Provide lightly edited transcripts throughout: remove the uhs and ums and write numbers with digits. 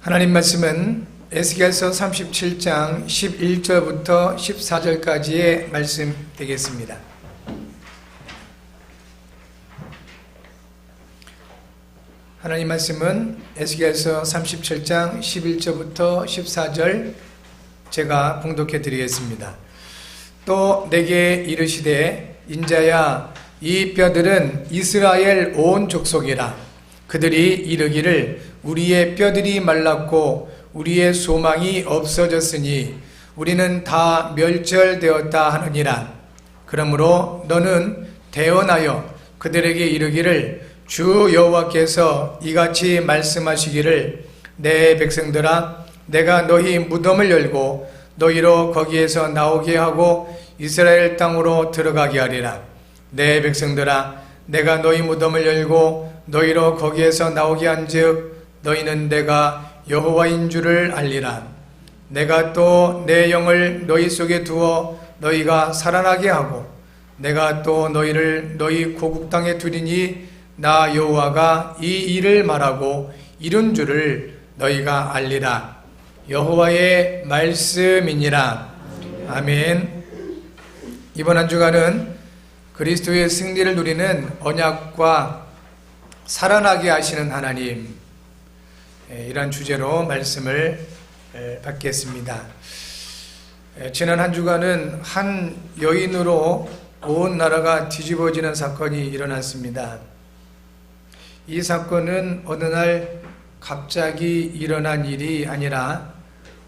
하나님 말씀은 에스겔서 37장 11절부터 14절까지의 말씀 되겠습니다. 하나님 말씀은 에스겔서 37장 11절부터 14절 제가 봉독해 드리겠습니다. 또 내게 이르시되 인자야 이 뼈들은 이스라엘 온 족속이라. 그들이 이르기를 우리의 뼈들이 말랐고 우리의 소망이 없어졌으니 우리는 다 멸절되었다 하느니라. 그러므로 너는 대언하여 그들에게 이르기를 주 여호와께서 이같이 말씀하시기를 내 백성들아 내가 너희 무덤을 열고 너희로 거기에서 나오게 하고 이스라엘 땅으로 들어가게 하리라. 내 백성들아 내가 너희 무덤을 열고 너희로 거기에서 나오게 한즉 너희는 내가 여호와인 줄을 알리라. 내가 또 내 영을 너희 속에 두어 너희가 살아나게 하고 내가 또 너희를 너희 고국 땅에 두리니 나 여호와가 이 일을 말하고 이룬 줄을 너희가 알리라. 여호와의 말씀이니라. 아멘. 이번 한 주간은 그리스도의 승리를 누리는 언약과 살아나게 하시는 하나님, 이런 주제로 말씀을 받겠습니다. 지난 한 주간은 한 여인으로 온 나라가 뒤집어지는 사건이 일어났습니다. 이 사건은 어느 날 갑자기 일어난 일이 아니라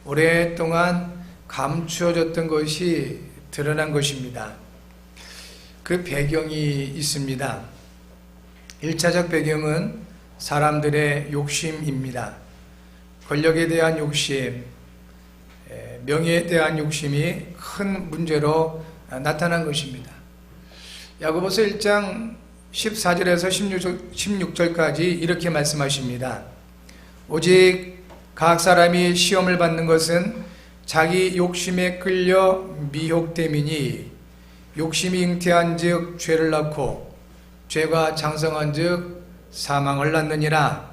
오랫동안 감추어졌던 것이 드러난 것입니다. 그 배경이 있습니다. 1차적 배경은 사람들의 욕심입니다. 권력에 대한 욕심, 명예에 대한 욕심이 큰 문제로 나타난 것입니다. 야고보서 1장 14절에서 16절까지 이렇게 말씀하십니다. 오직 각 사람이 시험을 받는 것은 자기 욕심에 끌려 미혹됨이니 욕심이 잉태한 즉 죄를 낳고 죄가 장성한 즉 사망을 낳느니라.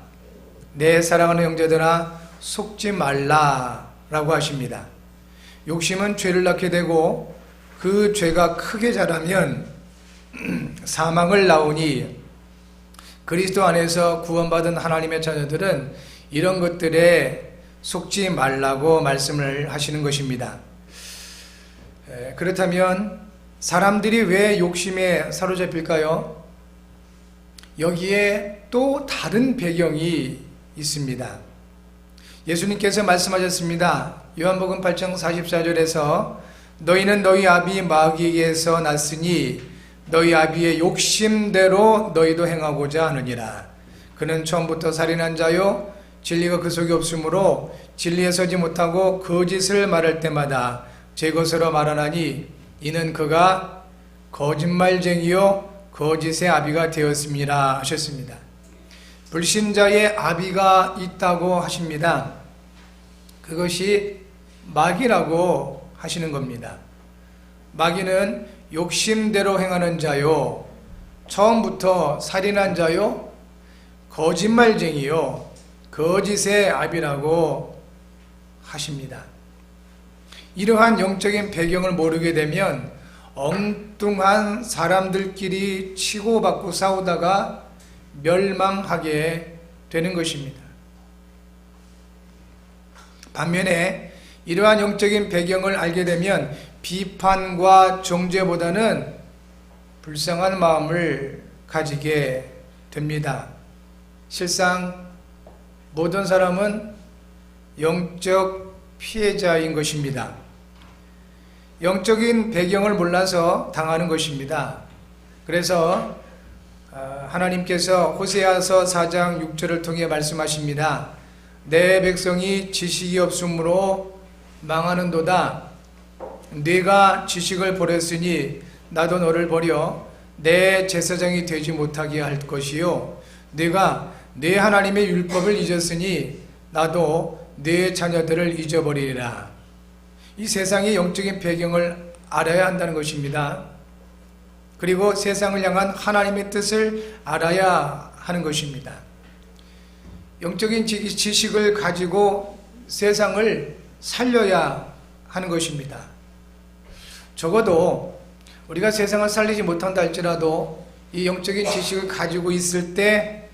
내 사랑하는 형제들아 속지 말라 라고 하십니다. 욕심은 죄를 낳게 되고 그 죄가 크게 자라면 사망을 낳으니 그리스도 안에서 구원받은 하나님의 자녀들은 이런 것들에 속지 말라고 말씀을 하시는 것입니다. 그렇다면 사람들이 왜 욕심에 사로잡힐까요? 여기에 또 다른 배경이 있습니다. 예수님께서 말씀하셨습니다. 요한복음 8장 44절에서 너희는 너희 아비 마귀에게서 났으니 너희 아비의 욕심대로 너희도 행하고자 하느니라. 그는 처음부터 살인한 자요 진리가 그 속에 없으므로 진리에 서지 못하고 거짓을 말할 때마다 제 것으로 말하나니 이는 그가 거짓말쟁이요 거짓의 아비가 되었습니다 하셨습니다. 불신자의 아비가 있다고 하십니다. 그것이 마귀라고 하시는 겁니다. 마귀는 욕심대로 행하는 자요 처음부터 살인한 자요 거짓말쟁이요 거짓의 아비라고 하십니다. 이러한 영적인 배경을 모르게 되면 엉뚱한 사람들끼리 치고받고 싸우다가 멸망하게 되는 것입니다. 반면에 이러한 영적인 배경을 알게 되면 비판과 정죄보다는 불쌍한 마음을 가지게 됩니다. 실상 모든 사람은 영적 피해자인 것입니다. 영적인 배경을 몰라서 당하는 것입니다. 그래서 하나님께서 호세아서 4장 6절을 통해 말씀하십니다. 내 백성이 지식이 없으므로 망하는도다. 네가 지식을 버렸으니 나도 너를 버려 내 제사장이 되지 못하게 할 것이요 네가 내 하나님의 율법을 잊었으니 나도 내 자녀들을 잊어버리리라. 이 세상의 영적인 배경을 알아야 한다는 것입니다. 그리고 세상을 향한 하나님의 뜻을 알아야 하는 것입니다. 영적인 지식을 가지고 세상을 살려야 하는 것입니다. 적어도 우리가 세상을 살리지 못한다 할지라도 이 영적인 지식을 가지고 있을 때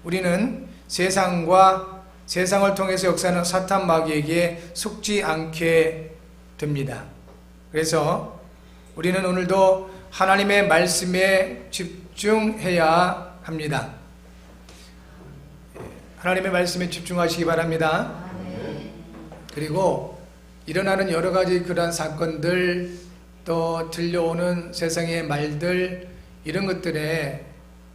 우리는 세상과 세상을 통해서 역사하는 사탄 마귀에게 속지 않게 됩니다. 그래서 우리는 오늘도 하나님의 말씀에 집중해야 합니다. 하나님의 말씀에 집중하시기 바랍니다. 그리고 일어나는 여러 가지 그러한 사건들, 또 들려오는 세상의 말들, 이런 것들에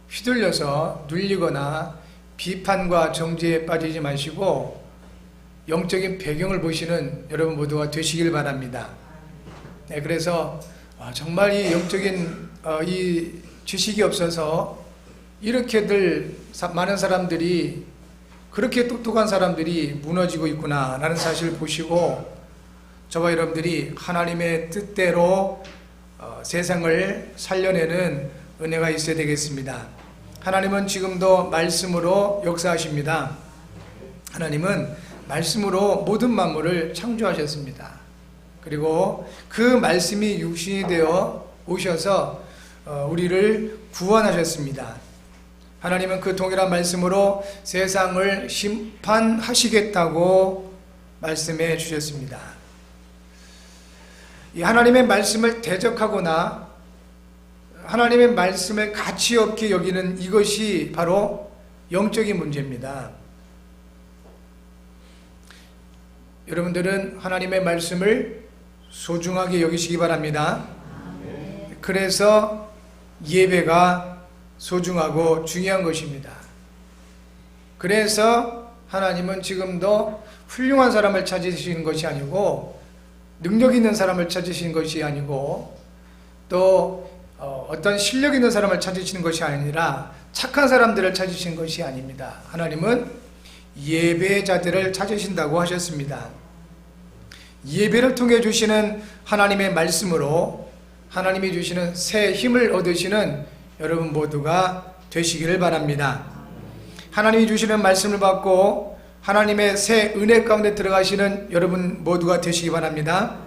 휘둘려서 눌리거나 비판과 정죄에 빠지지 마시고 영적인 배경을 보시는 여러분 모두가 되시길 바랍니다. 네, 그래서 정말 이 영적인 이 지식이 없어서 이렇게들 많은 사람들이, 그렇게 똑똑한 사람들이 무너지고 있구나 라는 사실을 보시고 저와 여러분들이 하나님의 뜻대로 세상을 살려내는 은혜가 있어야 되겠습니다. 하나님은 지금도 말씀으로 역사하십니다. 하나님은 말씀으로 모든 만물을 창조하셨습니다. 그리고 그 말씀이 육신이 되어 오셔서 우리를 구원하셨습니다. 하나님은 그 동일한 말씀으로 세상을 심판하시겠다고 말씀해 주셨습니다. 이 하나님의 말씀을 대적하거나 하나님의 말씀을 가치 없게 여기는 이것이 바로 영적인 문제입니다. 여러분들은 하나님의 말씀을 소중하게 여기시기 바랍니다. 그래서 예배가 소중하고 중요한 것입니다. 그래서 하나님은 지금도 훌륭한 사람을 찾으시는 것이 아니고 능력 있는 사람을 찾으시는 것이 아니고 또 어떤 실력 있는 사람을 찾으시는 것이 아니라 착한 사람들을 찾으시는 것이 아닙니다. 하나님은 예배자들을 찾으신다고 하셨습니다. 예배를 통해 주시는 하나님의 말씀으로 하나님이 주시는 새 힘을 얻으시는 여러분 모두가 되시기를 바랍니다. 하나님이 주시는 말씀을 받고 하나님의 새 은혜 가운데 들어가시는 여러분 모두가 되시기 바랍니다.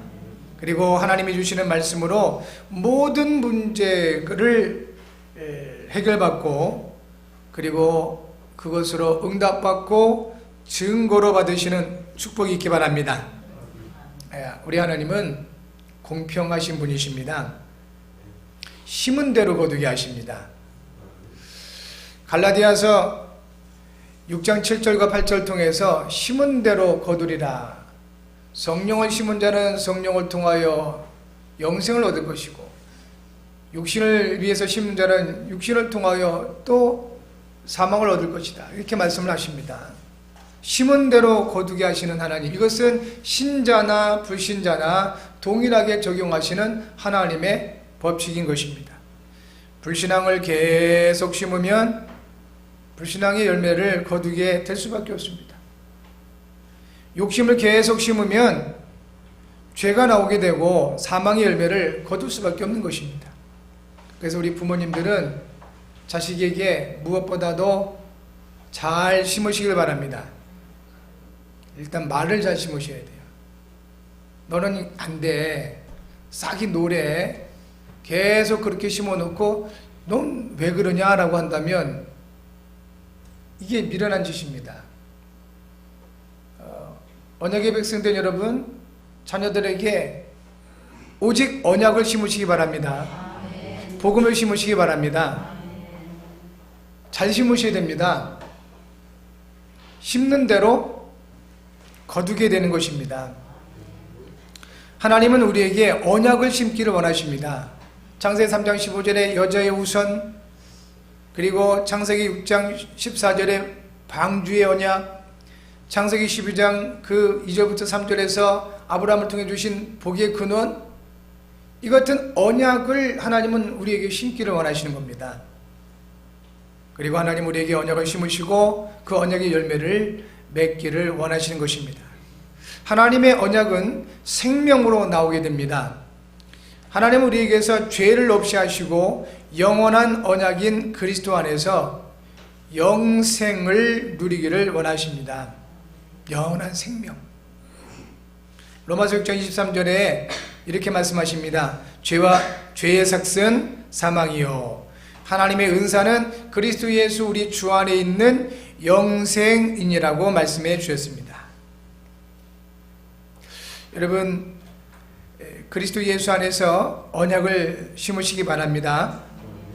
그리고 하나님이 주시는 말씀으로 모든 문제를 해결받고 그리고 그것으로 응답받고 증거로 받으시는 축복이 있기 바랍니다. 우리 하나님은 공평하신 분이십니다. 심은 대로 거두게 하십니다. 갈라디아서 6장 7절과 8절 통해서 심은 대로 거두리라. 성령을 심은 자는 성령을 통하여 영생을 얻을 것이고 육신을 위해서 심은 자는 육신을 통하여 또 사망을 얻을 것이다. 이렇게 말씀을 하십니다. 심은 대로 거두게 하시는 하나님, 이것은 신자나 불신자나 동일하게 적용하시는 하나님의 법칙인 것입니다. 불신앙을 계속 심으면 불신앙의 열매를 거두게 될 수밖에 없습니다. 욕심을 계속 심으면 죄가 나오게 되고 사망의 열매를 거둘 수밖에 없는 것입니다. 그래서 우리 부모님들은 자식에게 무엇보다도 잘 심으시길 바랍니다. 일단 말을 잘 심으셔야 돼요. 너는 안 돼. 싹이 노래. 계속 그렇게 심어놓고 넌 왜 그러냐라고 한다면 이게 미련한 짓입니다. 언약의 백성된 여러분, 자녀들에게 오직 언약을 심으시기 바랍니다. 복음을 심으시기 바랍니다. 잘 심으셔야 됩니다. 심는 대로 거두게 되는 것입니다. 하나님은 우리에게 언약을 심기를 원하십니다. 창세기 3장 15절에 여자의 우선, 그리고 창세기 6장 14절에 방주의 언약, 창세기 12장 그 2절부터 3절에서 아브라함을 통해 주신 복의 근원, 이 같은 언약을 하나님은 우리에게 심기를 원하시는 겁니다. 그리고 하나님 우리에게 언약을 심으시고 그 언약의 열매를 맺기를 원하시는 것입니다. 하나님의 언약은 생명으로 나오게 됩니다. 하나님은 우리에게서 죄를 없이 하시고 영원한 언약인 그리스도 안에서 영생을 누리기를 원하십니다. 영원한 생명. 로마서 6장 23절에 이렇게 말씀하십니다. 죄의 삭은 사망이요 하나님의 은사는 그리스도 예수 우리 주 안에 있는 영생이니라고 말씀해 주셨습니다. 여러분, 그리스도 예수 안에서 언약을 심으시기 바랍니다.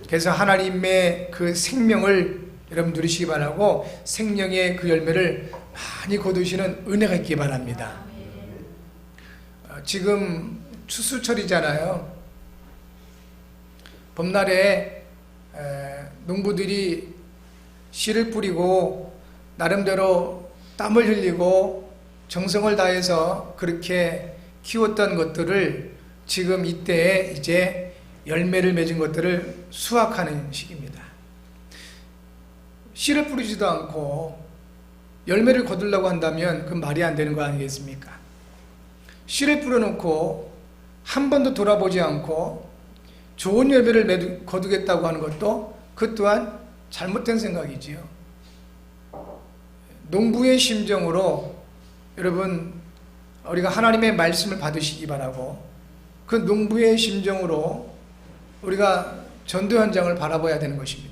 그래서 하나님의 그 생명을 여러분 누리시기 바라고 생명의 그 열매를 많이 거두시는 은혜가 있기 바랍니다. 지금 추수철이잖아요. 봄날에 농부들이 씨를 뿌리고 나름대로 땀을 흘리고 정성을 다해서 그렇게 키웠던 것들을 지금 이때에 이제 열매를 맺은 것들을 수확하는 시기입니다. 씨를 뿌리지도 않고 열매를 거두려고 한다면 그건 말이 안 되는 거 아니겠습니까? 씨를 뿌려놓고 한 번도 돌아보지 않고 좋은 열매를 거두겠다고 하는 것도 그 또한 잘못된 생각이지요. 농부의 심정으로 여러분 우리가 하나님의 말씀을 받으시기 바라고 그 농부의 심정으로 우리가 전도 현장을 바라봐야 되는 것입니다.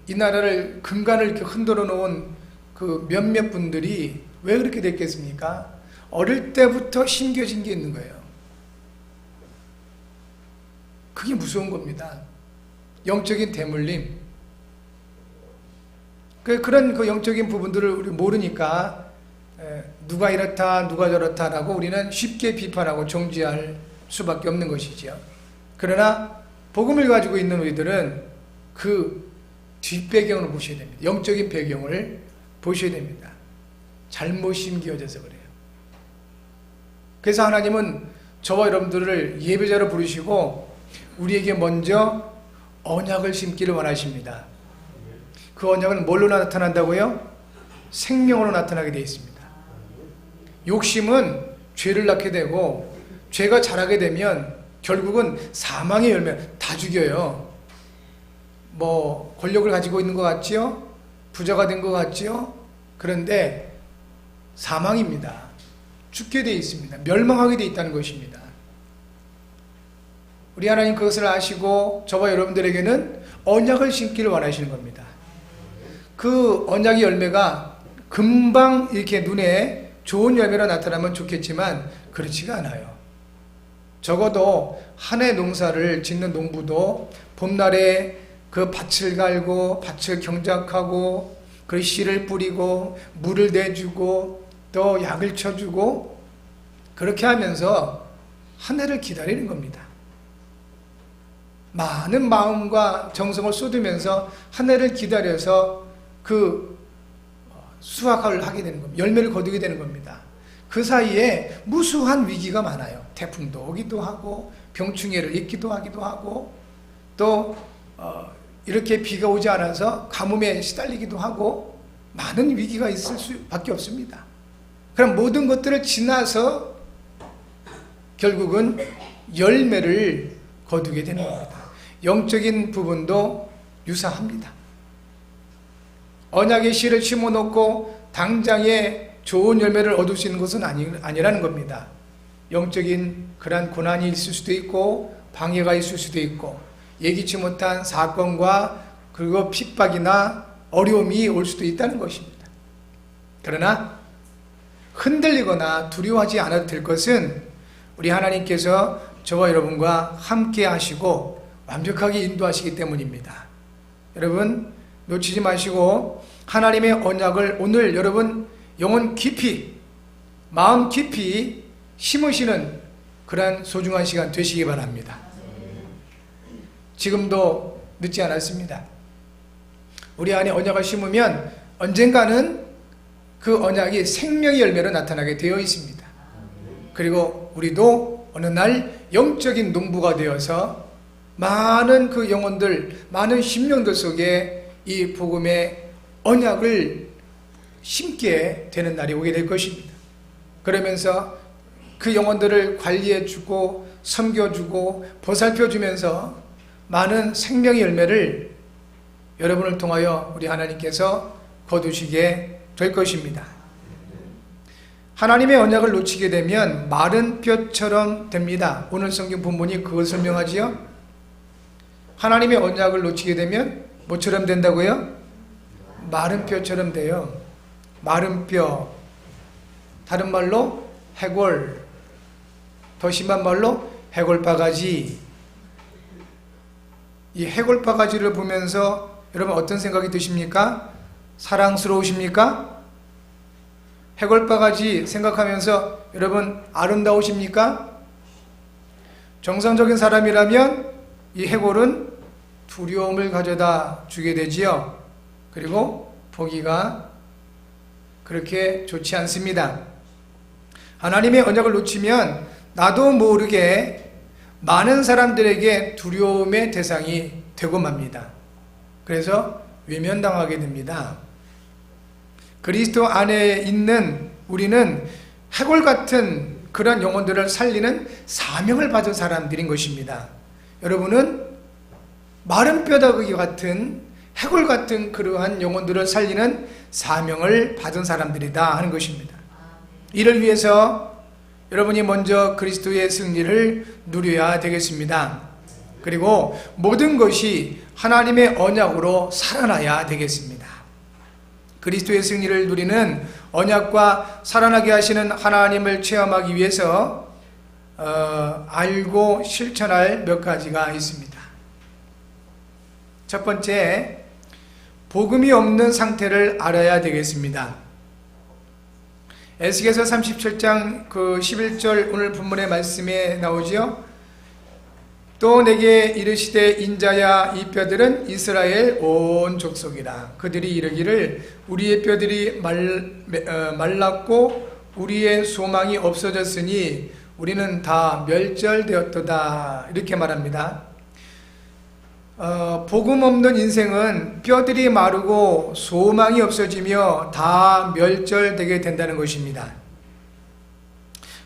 이 나라를 근간을 이렇게 흔들어 놓은 그 몇몇 분들이 왜 그렇게 됐겠습니까? 어릴 때부터 심겨진 게 있는 거예요. 그게 무서운 겁니다. 영적인 대물림. 그런 그 영적인 부분들을 우리 모르니까 누가 이렇다 누가 저렇다라고 우리는 쉽게 비판하고 정지할 수밖에 없는 것이죠. 그러나 복음을 가지고 있는 우리들은 그 뒷배경을 보셔야 됩니다. 영적인 배경을 보셔야 됩니다. 잘못 심겨져서 그래요. 그래서 하나님은 저와 여러분들을 예배자로 부르시고 우리에게 먼저 언약을 심기를 원하십니다. 그 언약은 뭘로 나타난다고요? 생명으로 나타나게 되어 있습니다. 욕심은 죄를 낳게 되고 죄가 자라게 되면 결국은 사망의 열매 다 죽여요. 뭐 권력을 가지고 있는 것 같지요? 부자가 된 것 같지요? 그런데 사망입니다. 죽게 되어 있습니다. 멸망하게 되어 있다는 것입니다. 우리 하나님 그것을 아시고 저와 여러분들에게는 언약을 심기를 원하시는 겁니다. 그 언약의 열매가 금방 이렇게 눈에 좋은 열매로 나타나면 좋겠지만 그렇지가 않아요. 적어도 한 해 농사를 짓는 농부도 봄날에 그 밭을 갈고 밭을 경작하고 그 씨를 뿌리고 물을 내주고 또 약을 쳐주고 그렇게 하면서 한 해를 기다리는 겁니다. 많은 마음과 정성을 쏟으면서 한 해를 기다려서 그 수확을 하게 되는 겁니다. 열매를 거두게 되는 겁니다. 그 사이에 무수한 위기가 많아요. 태풍도 오기도 하고 병충해를 입기도 하기도 하고 또 이렇게 비가 오지 않아서 가뭄에 시달리기도 하고 많은 위기가 있을 수밖에 없습니다. 그럼 모든 것들을 지나서 결국은 열매를 거두게 되는 겁니다. 영적인 부분도 유사합니다. 언약의 씨를 심어놓고 당장에 좋은 열매를 얻을 수 있는 것은 아니라는 겁니다. 영적인 그러한 고난이 있을 수도 있고 방해가 있을 수도 있고 예기치 못한 사건과 그리고 핍박이나 어려움이 올 수도 있다는 것입니다. 그러나 흔들리거나 두려워하지 않아도 될 것은 우리 하나님께서 저와 여러분과 함께 하시고 완벽하게 인도하시기 때문입니다. 여러분 놓치지 마시고 하나님의 언약을 오늘 여러분 영혼 깊이 마음 깊이 심으시는 그러한 소중한 시간 되시기 바랍니다. 지금도 늦지 않았습니다. 우리 안에 언약을 심으면 언젠가는 그 언약이 생명의 열매로 나타나게 되어 있습니다. 그리고 우리도 어느 날 영적인 농부가 되어서 많은 그 영혼들, 많은 심령들 속에 이 복음의 언약을 심게 되는 날이 오게 될 것입니다. 그러면서 그 영혼들을 관리해주고 섬겨주고 보살펴주면서 많은 생명의 열매를 여러분을 통하여 우리 하나님께서 거두시게 될 것입니다. 하나님의 언약을 놓치게 되면 마른 뼈처럼 됩니다. 오늘 성경 본문이 그걸 설명하지요. 하나님의 언약을 놓치게 되면 뭐처럼 된다고요? 마른 뼈처럼 돼요. 마른 뼈, 다른 말로 해골, 더 심한 말로 해골바가지. 이 해골바가지를 보면서 여러분 어떤 생각이 드십니까? 사랑스러우십니까? 해골바가지 생각하면서 여러분 아름다우십니까? 정상적인 사람이라면 이 해골은 두려움을 가져다 주게 되지요. 그리고 보기가 그렇게 좋지 않습니다. 하나님의 언약을 놓치면 나도 모르게 많은 사람들에게 두려움의 대상이 되고 맙니다. 그래서 외면당하게 됩니다. 그리스도 안에 있는 우리는 해골 같은 그런 영혼들을 살리는 사명을 받은 사람들인 것입니다. 여러분은 마른 뼈다귀 같은 해골 같은 그러한 영혼들을 살리는 사명을 받은 사람들이다 하는 것입니다. 이를 위해서 여러분이 먼저 그리스도의 승리를 누려야 되겠습니다. 그리고 모든 것이 하나님의 언약으로 살아나야 되겠습니다. 그리스도의 승리를 누리는 언약과 살아나게 하시는 하나님을 체험하기 위해서 알고 실천할 몇 가지가 있습니다. 첫 번째, 복음이 없는 상태를 알아야 되겠습니다. 에스겔서 37장 11절 오늘 본문의 말씀에 나오지요. 또 내게 이르시되 인자야 이 뼈들은 이스라엘 온 족속이라. 그들이 이르기를 우리의 뼈들이 말랐고 우리의 소망이 없어졌으니 우리는 다 멸절되었도다. 이렇게 말합니다. 복음 없는 인생은 뼈들이 마르고 소망이 없어지며 다 멸절되게 된다는 것입니다.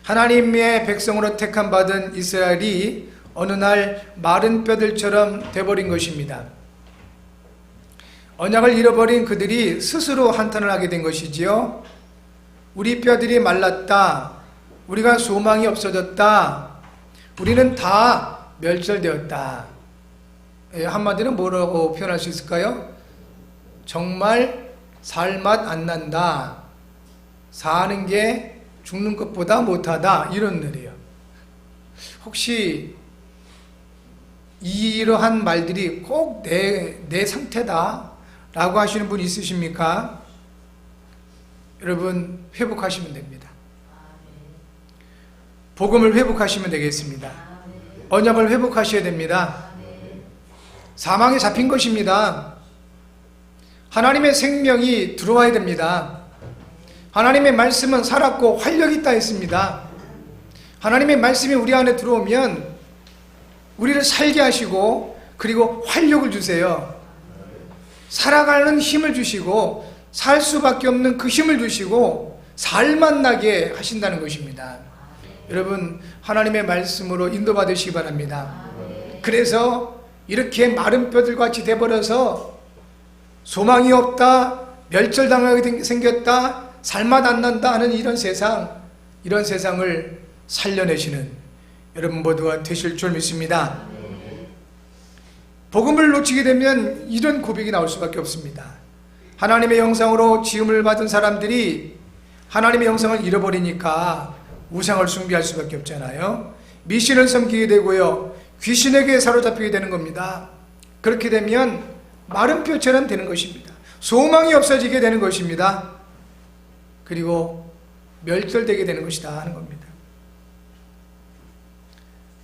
하나님의 백성으로 택함받은 이스라엘이 어느 날 마른 뼈들처럼 돼버린 것입니다. 언약을 잃어버린 그들이 스스로 한탄을 하게 된 것이지요. 우리 뼈들이 말랐다. 우리가 소망이 없어졌다. 우리는 다 멸절되었다. 한마디로 뭐라고 표현할 수 있을까요? 정말 살맛 안 난다. 사는 게 죽는 것보다 못하다. 이런 말이에요. 혹시 이러한 말들이 꼭 내 상태다 라고 하시는 분 있으십니까? 여러분 회복하시면 됩니다. 복음을 회복하시면 되겠습니다. 언약을 회복하셔야 됩니다. 사망에 잡힌 것입니다. 하나님의 생명이 들어와야 됩니다. 하나님의 말씀은 살았고 활력이 있다 했습니다. 하나님의 말씀이 우리 안에 들어오면 우리를 살게 하시고 그리고 활력을 주세요. 살아가는 힘을 주시고 살 수밖에 없는 그 힘을 주시고 살맛 나게 하신다는 것입니다. 여러분 하나님의 말씀으로 인도받으시기 바랍니다. 그래서 이렇게 마른 뼈들같이 돼버려서 소망이 없다, 멸절당하게 생겼다, 살맛 안 난다 하는 이런 세상을 살려내시는 여러분 모두가 되실 줄 믿습니다. 복음을 놓치게 되면 이런 고백이 나올 수밖에 없습니다. 하나님의 형상으로 지음을 받은 사람들이 하나님의 형상을 잃어버리니까 우상을 숭배할 수밖에 없잖아요. 미신을 섬기게 되고요, 귀신에게 사로잡히게 되는 겁니다. 그렇게 되면 마른 뼈처럼 되는 것입니다. 소망이 없어지게 되는 것입니다. 그리고 멸절되게 되는 것이다 하는 겁니다.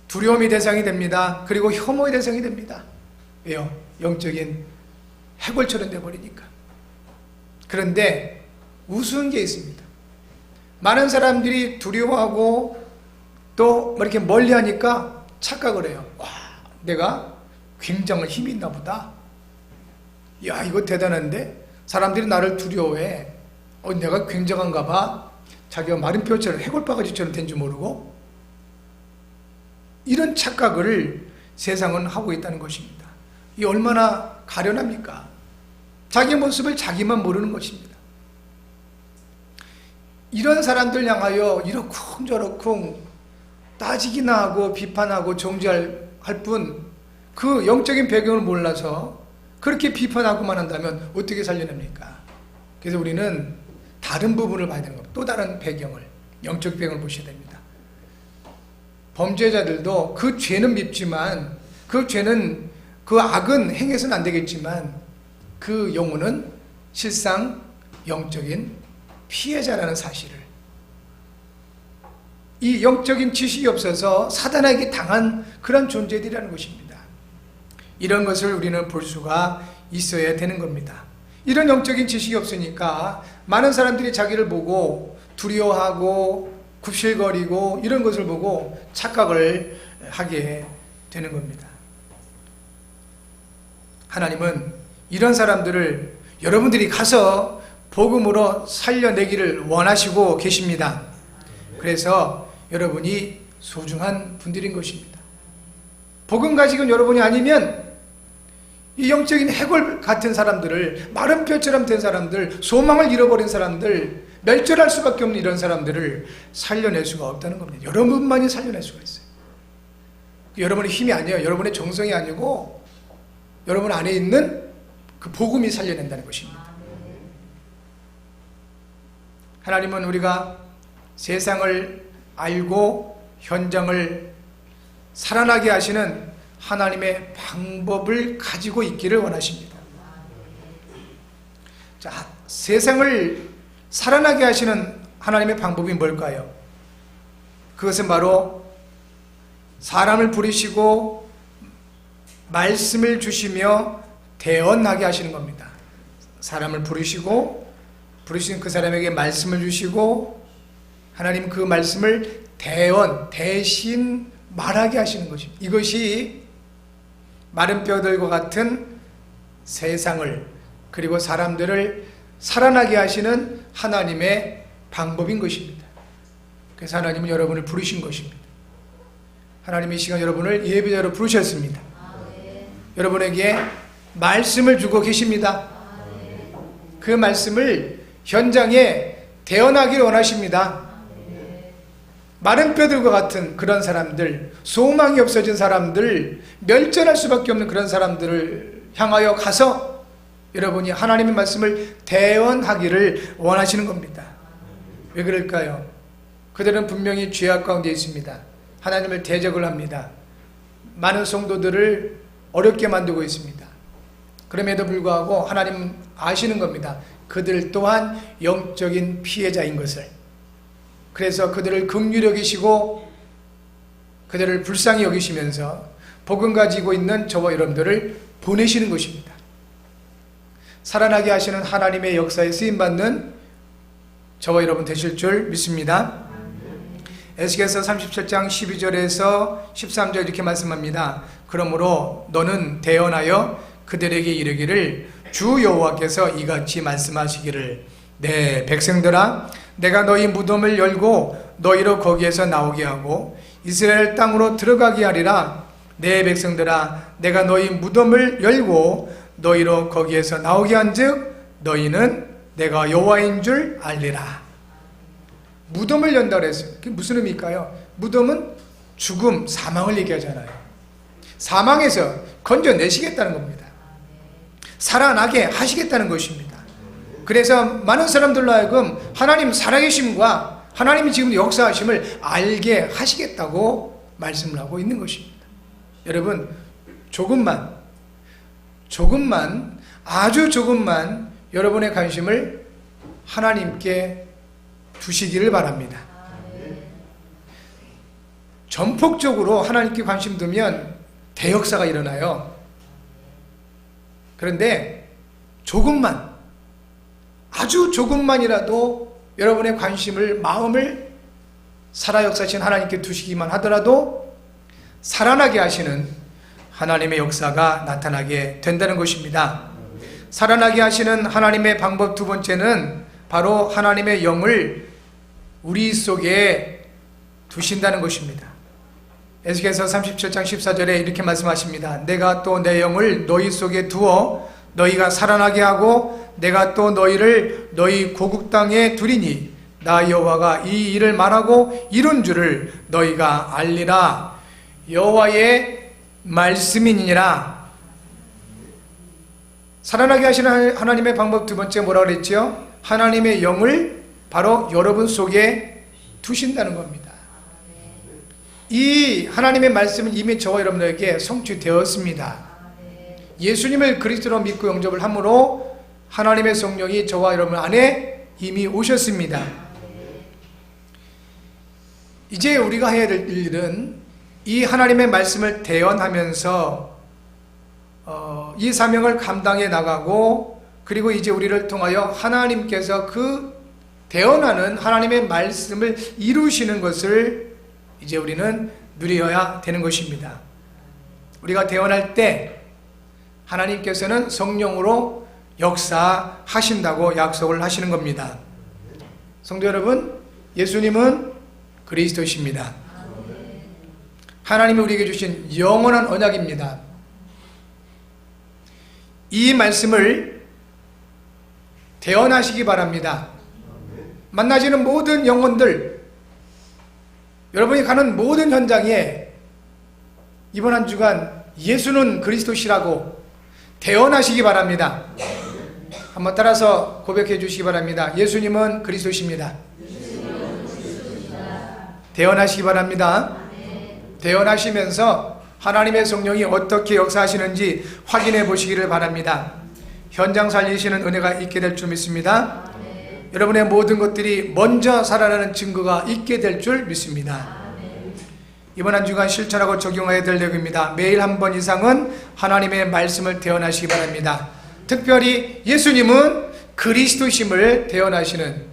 두려움의 대상이 됩니다. 그리고 혐오의 대상이 됩니다. 왜요? 영적인 해골처럼 되어버리니까. 그런데 우스운 게 있습니다. 많은 사람들이 두려워하고 또 이렇게 멀리하니까 착각을 해요. 와, 내가 굉장한 힘이 있나 보다. 야, 이거 대단한데? 사람들이 나를 두려워해. 내가 굉장한가 봐. 자기가 마른 뼈처럼 해골바가지처럼 된 줄 모르고. 이런 착각을 세상은 하고 있다는 것입니다. 이 얼마나 가련합니까? 자기 모습을 자기만 모르는 것입니다. 이런 사람들 향하여 이러쿵 저러쿵 따지기나 하고 비판하고 정죄할 뿐 그 영적인 배경을 몰라서 그렇게 비판하고만 한다면 어떻게 살려냅니까? 그래서 우리는 다른 부분을 봐야 되는 겁니다. 또 다른 배경을, 영적 배경을 보셔야 됩니다. 범죄자들도 그 죄는 밉지만 그 죄는, 그 악은 행해서는 안 되겠지만 그 영혼은 실상 영적인 피해자라는 사실을, 이 영적인 지식이 없어서 사단에게 당한 그런 존재들이라는 것입니다. 이런 것을 우리는 볼 수가 있어야 되는 겁니다. 이런 영적인 지식이 없으니까 많은 사람들이 자기를 보고 두려워하고 굽실거리고 이런 것을 보고 착각을 하게 되는 겁니다. 하나님은 이런 사람들을 여러분들이 가서 복음으로 살려내기를 원하시고 계십니다. 그래서 여러분이 소중한 분들인 것입니다. 복음 가지고 여러분이 아니면 이 영적인 해골 같은 사람들을, 마른 뼈처럼 된 사람들, 소망을 잃어버린 사람들, 멸절할 수밖에 없는 이런 사람들을 살려낼 수가 없다는 겁니다. 여러분만이 살려낼 수가 있어요. 여러분의 힘이 아니에요. 여러분의 정성이 아니고 여러분 안에 있는 그 복음이 살려낸다는 것입니다. 하나님은 우리가 세상을 알고 현장을 살아나게 하시는 하나님의 방법을 가지고 있기를 원하십니다. 자, 세상을 살아나게 하시는 하나님의 방법이 뭘까요? 그것은 바로 사람을 부르시고 말씀을 주시며 대언하게 하시는 겁니다. 사람을 부르시고 부르신 그 사람에게 말씀을 주시고 하나님 그 말씀을 대신 말하게 하시는 것입니다. 이것이 마른 뼈들과 같은 세상을 그리고 사람들을 살아나게 하시는 하나님의 방법인 것입니다. 그래서 하나님은 여러분을 부르신 것입니다. 하나님이 이 시간 여러분을 예배자로 부르셨습니다. 여러분에게 말씀을 주고 계십니다. 그 말씀을 현장에 대언하기를 원하십니다. 마른 뼈들과 같은 그런 사람들, 소망이 없어진 사람들, 멸절할 수밖에 없는 그런 사람들을 향하여 가서 여러분이 하나님의 말씀을 대언하기를 원하시는 겁니다. 왜 그럴까요? 그들은 분명히 죄악 가운데 있습니다. 하나님을 대적을 합니다. 많은 성도들을 어렵게 만들고 있습니다. 그럼에도 불구하고 하나님 아시는 겁니다. 그들 또한 영적인 피해자인 것을. 그래서 그들을 긍휼히 여기시고 그들을 불쌍히 여기시면서 복음 가지고 있는 저와 여러분들을 보내시는 것입니다. 살아나게 하시는 하나님의 역사에 쓰임받는 저와 여러분 되실 줄 믿습니다. 에스겔서 37장 12절에서 13절 이렇게 말씀합니다. 그러므로 너는 대언하여 그들에게 이르기를 주 여호와께서 이같이 말씀하시기를 내 백성들아 내가 너희 무덤을 열고 너희로 거기에서 나오게 하고 이스라엘 땅으로 들어가게 하리라. 내 백성들아 내가 너희 무덤을 열고 너희로 거기에서 나오게 한즉 너희는 내가 여호와인 줄 알리라. 무덤을 연다 그랬어요. 그게 무슨 의미일까요? 무덤은 죽음, 사망을 얘기하잖아요. 사망에서 건져내시겠다는 겁니다. 살아나게 하시겠다는 것입니다. 그래서 많은 사람들로 하여금 하나님 살아계심과 하나님이 지금 역사하심을 알게 하시겠다고 말씀을 하고 있는 것입니다. 여러분 조금만 아주 조금만 여러분의 관심을 하나님께 두시기를 바랍니다. 전폭적으로 하나님께 관심 두면 대역사가 일어나요. 그런데 조금만 아주 조금만이라도 여러분의 관심을 마음을 살아 역사하신 하나님께 두시기만 하더라도 살아나게 하시는 하나님의 역사가 나타나게 된다는 것입니다. 살아나게 하시는 하나님의 방법 두 번째는 바로 하나님의 영을 우리 속에 두신다는 것입니다. 에스겔서 37장 14절에 이렇게 말씀하십니다. 내가 또 내 영을 너희 속에 두어 너희가 살아나게 하고 내가 또 너희를 너희 고국 땅에 두리니 나 여호와가 이 일을 말하고 이룬 줄을 너희가 알리라. 여호와의 말씀이니라. 살아나게 하시는 하나님의 방법 두 번째 뭐라고 그랬죠? 하나님의 영을 바로 여러분 속에 두신다는 겁니다. 이 하나님의 말씀은 이미 저와 여러분들에게 성취되었습니다. 예수님을 그리스도로 믿고 영접을 함으로 하나님의 성령이 저와 여러분 안에 이미 오셨습니다. 이제 우리가 해야 될 일은 이 하나님의 말씀을 대언하면서 이 사명을 감당해 나가고, 그리고 이제 우리를 통하여 하나님께서 그 대언하는 하나님의 말씀을 이루시는 것을 이제 우리는 누려야 되는 것입니다. 우리가 대언할 때 하나님께서는 성령으로 역사하신다고 약속을 하시는 겁니다. 성도 여러분, 예수님은 그리스도십니다. 하나님이 우리에게 주신 영원한 언약입니다. 이 말씀을 대언하시기 바랍니다. 만나시는 모든 영혼들, 여러분이 가는 모든 현장에 이번 한 주간 예수는 그리스도시라고 대언하시기 바랍니다. 한번 따라서 고백해 주시기 바랍니다. 예수님은 그리스도십니다. 대언하시기 바랍니다. 대언하시면서 하나님의 성령이 어떻게 역사하시는지 확인해 보시기를 바랍니다. 현장 살리시는 은혜가 있게 될 줄 믿습니다. 여러분의 모든 것들이 먼저 살아나는 증거가 있게 될 줄 믿습니다. 이번 한 주간 실천하고 적용해야 될 내용입니다. 매일 한 번 이상은 하나님의 말씀을 대언하시기 바랍니다. 특별히 예수님은 그리스도심을 대언하시는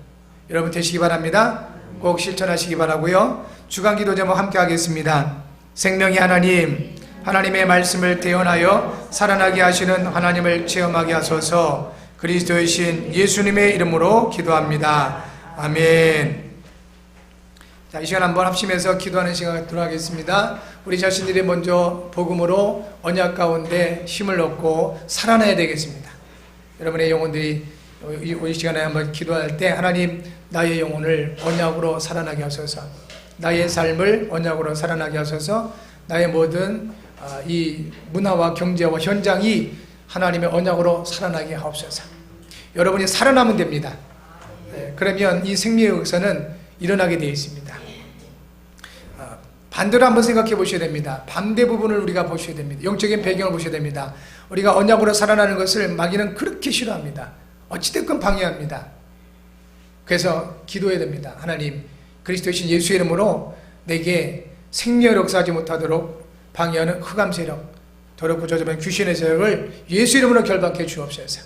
여러분 되시기 바랍니다. 꼭 실천하시기 바라고요. 주간 기도 제목 함께 하겠습니다. 생명의 하나님, 하나님의 말씀을 대언하여 살아나게 하시는 하나님을 체험하게 하소서. 그리스도의 신 예수님의 이름으로 기도합니다. 아멘. 자, 이 시간 한번 합심해서 기도하는 시간 갖도록 하겠습니다. 우리 자신들이 먼저 복음으로 언약 가운데 힘을 얻고 살아나야 되겠습니다. 여러분의 영혼들이 이 시간에 한번 기도할 때 하나님, 나의 영혼을 언약으로 살아나게 하소서. 나의 삶을 언약으로 살아나게 하소서. 나의 모든 이 문화와 경제와 현장이 하나님의 언약으로 살아나게 하옵소서. 여러분이 살아나면 됩니다. 그러면 이 생명의 역사는 일어나게 되어 있습니다. 반대로 한번 생각해 보셔야 됩니다. 반대 부분을 우리가 보셔야 됩니다. 영적인 배경을 보셔야 됩니다. 우리가 언약으로 살아나는 것을 마귀는 그렇게 싫어합니다. 어찌됐건 방해합니다. 그래서 기도해야 됩니다. 하나님, 그리스도이신 예수의 이름으로 내게 생명을 역사하지 못하도록 방해하는 흑암 세력, 더럽고 저주한 귀신의 세력을 예수 이름으로 결박해 주옵소서.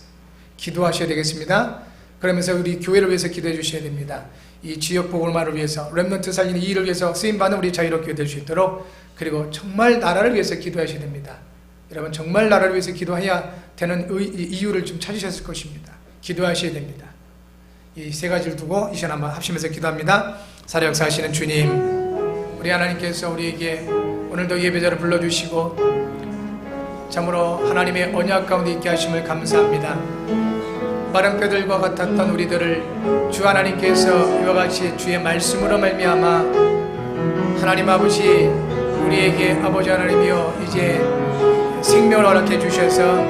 기도하셔야 되겠습니다. 그러면서 우리 교회를 위해서 기도해 주셔야 됩니다. 이 지역 복음화를 위해서, 렘넌트 살리는 이 일을 위해서 쓰임받는 우리 자유롭게 될 수 있도록, 그리고 정말 나라를 위해서 기도하셔야 됩니다. 여러분, 정말 나라를 위해서 기도해야 되는 이유를 좀 찾으셨을 것입니다. 기도하셔야 됩니다. 이 세 가지를 두고 이 시간 한번 합심해서 기도합니다. 살아 역사하시는 주님, 우리 하나님께서 우리에게 오늘도 예배자를 불러주시고 참으로 하나님의 언약 가운데 있게 하심을 감사합니다. 마른 뼈들과 같았던 우리들을 주 하나님께서 이와 같이 주의 말씀으로 말미암아 하나님 아버지, 우리에게 아버지 하나님이여 이제 생명을 허락해 주셔서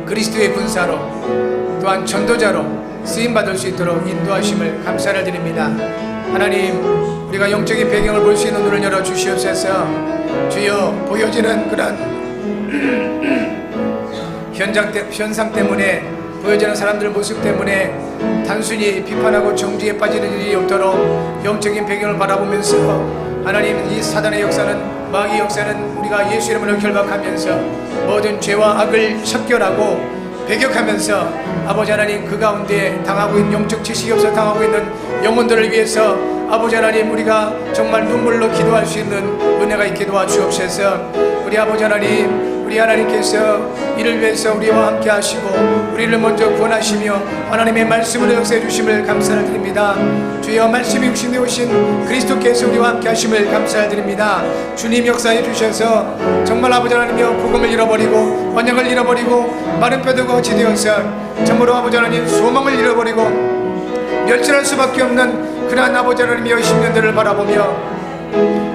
그리스도의 군사로 또한 전도자로 쓰임받을 수 있도록 인도하심을 감사를 드립니다. 하나님, 우리가 영적인 배경을 볼 수 있는 눈을 열어 주시옵소서. 주여, 보여지는 그런 현상 때문에, 보여지는 사람들 모습 때문에 단순히 비판하고 정죄에 빠지는 일이 없도록 영적인 배경을 바라보면서 하나님, 이 사단의 역사는, 마귀의 역사는 우리가 예수 이름으로 결박하면서 모든 죄와 악을 척결하고 배격하면서 아버지 하나님, 그 가운데 당하고 있는 영적 지식이 없어 당하고 있는 영혼들을 위해서 아버지 하나님, 우리가 정말 눈물로 기도할 수 있는 은혜가 있게 도와주옵소서. 우리 아버지 하나님, 우리 하나님께서 이를 위해서 우리와 함께 하시고 우리를 먼저 구원하시며 하나님의 말씀으로 역사해 주심을 감사를 드립니다. 주여, 말씀이 육신되어 오신 그리스도께서 우리와 함께 하심을 감사를 드립니다. 주님 역사해 주셔서 정말 아버지 하나님이여 복음을 잃어버리고 언약을 잃어버리고 마른 뼈들과 같이 되어서 참으로 아버지 하나님 소망을 잃어버리고 멸절할 수밖에 없는 그러한 아버지 하나님의 10년들을 바라보며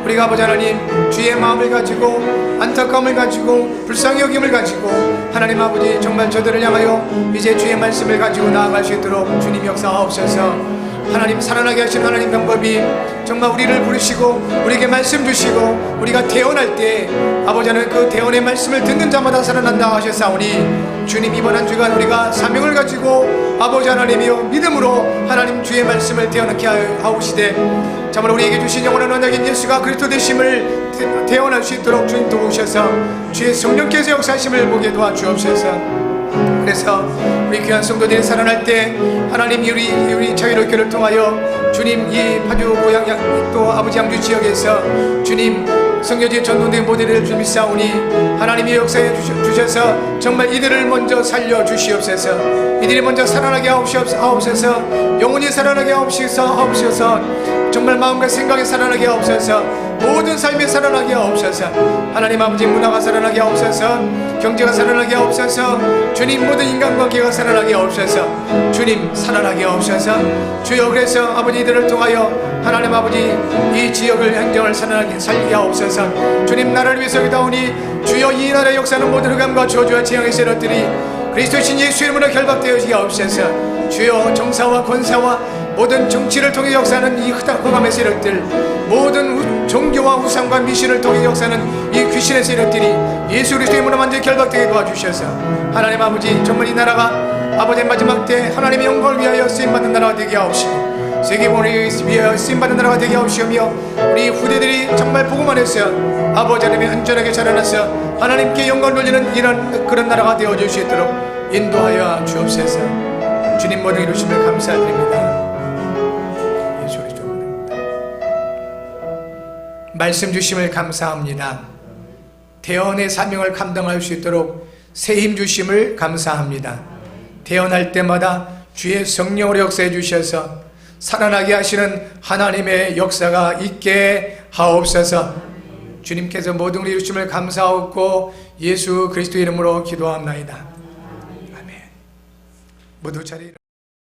우리가 아버지 하나님 주의 마음을 가지고 안타까움을 가지고 불쌍히 여김을 가지고 하나님 아버지 정말 저들을 향하여 이제 주의 말씀을 가지고 나아갈 수 있도록 주님 역사하옵소서. 하나님 살아나게 하신 하나님 방법이 정말 우리를 부르시고 우리에게 말씀 주시고 우리가 대언할 때 아버지 하나님 그 대언의 말씀을 듣는 자마다 살아난다 하셨사오니 주님 이번 한 주간 우리가 사명을 가지고 아버지 하나님이여 믿음으로 하나님 주의 말씀을 대언하게 하옵시되 참으로 우리에게 주신 영원한 언약인 예수가 그리스도 되심을 대언할 수 있도록 주님 도우셔서 주의 성령께서 역사하심을 보게 도와주옵소서. 그래서 우리 귀한 성도들이 살아날 때 하나님이 우리 자유롭게를 통하여 주님 이 파주 고향 또 아버지 양주 지역에서 주님 성교지 전도된 모델을 주님 싸우니 하나님이 역사해 주셔서 정말 이들을 먼저 살려 주시옵소서. 이들이 먼저 살아나게 하옵소서. 영원히 살아나게 하옵소서. 정말 마음과 생각에 살아나게 하옵소서. 모든 삶에 살아나게 하옵소서. 하나님 아버지 문화가 살아나게 하옵소서. 경제가 살아나게 하옵소서. 주님 모든 인간관계가 살아나게 하옵소서. 주님 살아나게 하옵소서. 주여 그래서 아버지들을 통하여 하나님 아버지 이 지역을 행정을 살게 하옵소서. 주님 나라를 위해서 기도하오니 주여 이 나라의 역사는 모든 흑암과 저주와 재앙의 세력들이 그리스도신 예수의 이름으로 결박되어지게 하옵소서. 주여 정사와 권사와 모든 정치를 통해 역사하는 이 흑암의 세력들 모든 종교와 우상과 미신을 통해 역사하는 이 귀신의 세력들이 예수 그리스도의 이름으로 완전히 결박되게 도와주셔서 하나님 아버지 정말 이 나라가 아버지의 마지막 때 하나님의 영광을 위하여 쓰임받는 나라가 되게 하옵시고 세계본을 위하여 쓰임받는 나라가 되게 하옵시며 우리 후대들이 정말 복음 안에서 아버지 하나님의 안전하게 자라나서 하나님께 영광을 돌리는 이런 그런 나라가 되어줄 수 있도록 인도하여 주옵소서. 주님 모든 이루심을 감사드립니다. 예수 그리스도 이름입니다. 말씀 주심을 감사합니다. 대언의 사명을 감당할 수 있도록 새 힘 주심을 감사합니다. 대언할 때마다 주의 성령으로 역사해 주셔서 살아나게 하시는 하나님의 역사가 있게 하옵소서. 주님께서 모든 우리 이루심을 감사하옵고 예수 그리스도 이름으로 기도합나이다. 아멘. 모두 자리